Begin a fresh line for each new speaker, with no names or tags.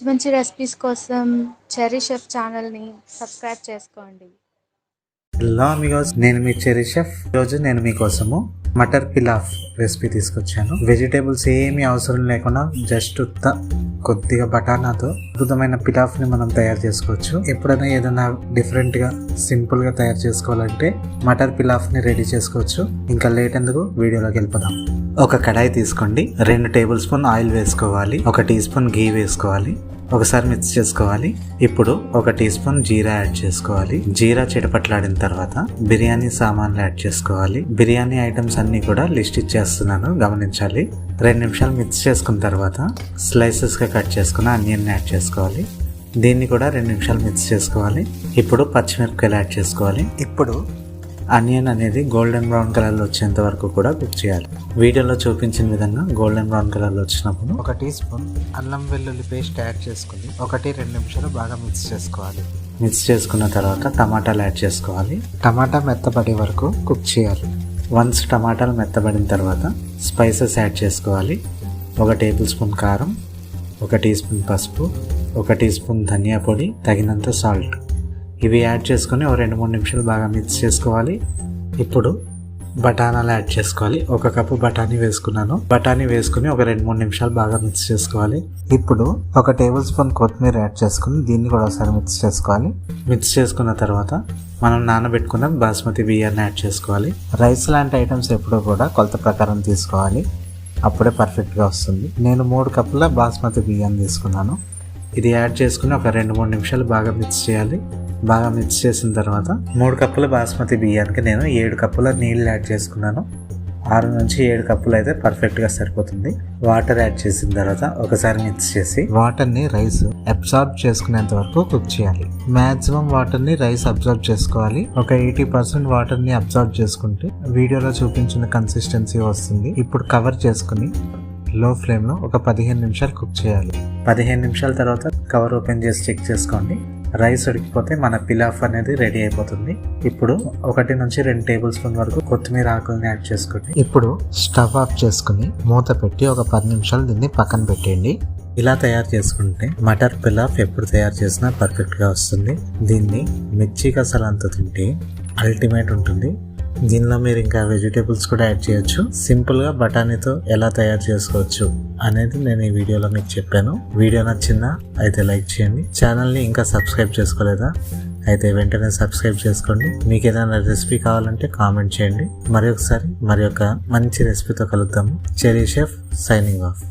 మంచి మంచి రెసిపీస్ కోసం చెర్రీ షెఫ్ ఛానల్ని సబ్స్క్రైబ్ చేసుకోండి.
హలో అమిగోస్, నేను మీ చెర్రీ షెఫ్. ఈరోజు నేను మీకోసము మటర్ పిలాఫ్ రెసిపీ తీసుకొచ్చాను. వెజిటేబుల్స్ ఏమీ అవసరం లేకుండా జస్ట్ కొద్దిగా బఠానాతో అద్భుతమైన పిలాఫ్ని మనం తయారు చేసుకోవచ్చు. ఎప్పుడైనా ఏదైనా డిఫరెంట్గా సింపుల్గా తయారు చేసుకోవాలంటే మటర్ పిలాఫ్ని రెడీ చేసుకోవచ్చు. ఇంకా లేట్ ఎందుకు, వీడియోలోకి వెళ్ళిపోదాం. ఒక కడాయి తీసుకోండి, 2 టేబుల్ స్పూన్ ఆయిల్ వేసుకోవాలి, 1 టీ స్పూన్ గీ వేసుకోవాలి, ఒకసారి మిక్స్ చేసుకోవాలి. ఇప్పుడు 1 టీ స్పూన్ జీరా యాడ్ చేసుకోవాలి. జీరా చిటపట్లాడిన తర్వాత బిర్యానీ సామాన్లు యాడ్ చేసుకోవాలి. బిర్యానీ ఐటమ్స్ అన్ని కూడా లిస్ట్ ఇచ్చేస్తున్నాను, గమనించాలి. 2 నిమిషాలు మిక్స్ చేసుకున్న తర్వాత స్లైసెస్ గా కట్ చేసుకున్న ఆనియన్ యాడ్ చేసుకోవాలి. దీన్ని కూడా 2 నిమిషాలు మిక్స్ చేసుకోవాలి. ఇప్పుడు పచ్చిమిరపకాయలు యాడ్ చేసుకోవాలి. ఇప్పుడు ఆనియన్ అనేది గోల్డెన్ బ్రౌన్ కలర్లో వచ్చేంత వరకు కూడా కుక్ చేయాలి. వీడియోలో చూపించిన విధంగా గోల్డెన్ బ్రౌన్ కలర్లో వచ్చినప్పుడు 1 టీ స్పూన్ అల్లం వెల్లుల్లి పేస్ట్ యాడ్ చేసుకుని 1-2 నిమిషాలు బాగా మిక్స్ చేసుకోవాలి. మిక్స్ చేసుకున్న తర్వాత టమాటాలు యాడ్ చేసుకోవాలి. టమాటా మెత్తబడే వరకు కుక్ చేయాలి. వన్స్ టమాటాలు మెత్తబడిన తర్వాత స్పైసెస్ యాడ్ చేసుకోవాలి. 1 టేబుల్ స్పూన్ కారం, 1 టీ స్పూన్ పసుపు, 1 టీ స్పూన్ ధనియా పొడి, తగినంత సాల్ట్. ఇవి యాడ్ చేసుకుని 2-3 నిమిషాలు బాగా మిక్స్ చేసుకోవాలి. ఇప్పుడు బఠానాలు యాడ్ చేసుకోవాలి. 1 కప్పు బఠానీ వేసుకున్నాను. బఠానీ వేసుకుని 2-3 నిమిషాలు బాగా మిక్స్ చేసుకోవాలి. ఇప్పుడు 1 టేబుల్ స్పూన్ కొత్తిమీర యాడ్ చేసుకుని దీన్ని కూడా ఒకసారి మిక్స్ చేసుకోవాలి. మిక్స్ చేసుకున్న తర్వాత మనం నానబెట్టుకున్న బాస్మతి బియ్యాన్ని యాడ్ చేసుకోవాలి. రైస్ లాంటి ఐటమ్స్ ఎప్పుడూ కూడా కొలత ప్రకారం తీసుకోవాలి, అప్పుడే పర్ఫెక్ట్గా వస్తుంది. నేను 3 కప్పుల బాస్మతి బియ్యాన్ని తీసుకున్నాను. ఇది యాడ్ చేసుకుని 2-3 నిమిషాలు బాగా మిక్స్ చేయాలి. బాగా మిక్స్ చేసిన తర్వాత 3 కప్పుల బాస్మతి బియ్యానికి నేను 7 కప్పుల నీళ్ళు యాడ్ చేసుకున్నాను. 6 నుంచి 7 కప్పులు అయితే పర్ఫెక్ట్గా సరిపోతుంది. వాటర్ యాడ్ చేసిన తర్వాత ఒకసారి మిక్స్ చేసి వాటర్ని రైస్ అబ్జార్బ్ చేసుకునేంత వరకు కుక్ చేయాలి. మాక్సిమం వాటర్ని రైస్ అబ్జార్బ్ చేసుకోవాలి. ఒక 80% వాటర్ని అబ్జార్బ్ చేసుకుంటే వీడియోలో చూపించిన కన్సిస్టెన్సీ వస్తుంది. ఇప్పుడు కవర్ చేసుకుని లో ఫ్లేమ్లో ఒక 15 నిమిషాలు కుక్ చేయాలి. 15 నిమిషాల తర్వాత కవర్ ఓపెన్ చేసి చెక్ చేసుకోండి. రైస్ ఉడికిపోతే మన పిలాఫ్ అనేది రెడీ అయిపోతుంది. ఇప్పుడు 1 నుంచి 2 టేబుల్ స్పూన్ వరకు కొత్తిమీర ఆకుల్ని యాడ్ చేసుకోండి. ఇప్పుడు స్టవ్ ఆఫ్ చేసుకుని మూత పెట్టి ఒక 10 నిమిషాలు దీన్ని పక్కన పెట్టేయండి. ఇలా తయారు చేసుకుంటే మటర్ పిలాఫ్ ఎప్పుడు తయారు చేసినా పర్ఫెక్ట్గా వస్తుంది. దీన్ని మిర్చి కసాలంతో తింటే అల్టిమేట్ ఉంటుంది. దీనిలో మీరు ఇంకా వెజిటేబుల్స్ కూడా యాడ్ చేయొచ్చు. సింపుల్గా బఠానీతో ఎలా తయారు చేసుకోవచ్చు అనేది నేను ఈ వీడియోలో మీకు చెప్పాను. వీడియో నచ్చిందా అయితే లైక్ చేయండి. ఛానల్ని ఇంకా సబ్స్క్రైబ్ చేసుకోలేదా అయితే వెంటనే సబ్స్క్రైబ్ చేసుకోండి. మీకు ఏదైనా రెసిపీ కావాలంటే కామెంట్ చేయండి. మరి ఒక మంచి రెసిపీతో కలుద్దాము. Cherry chef signing off.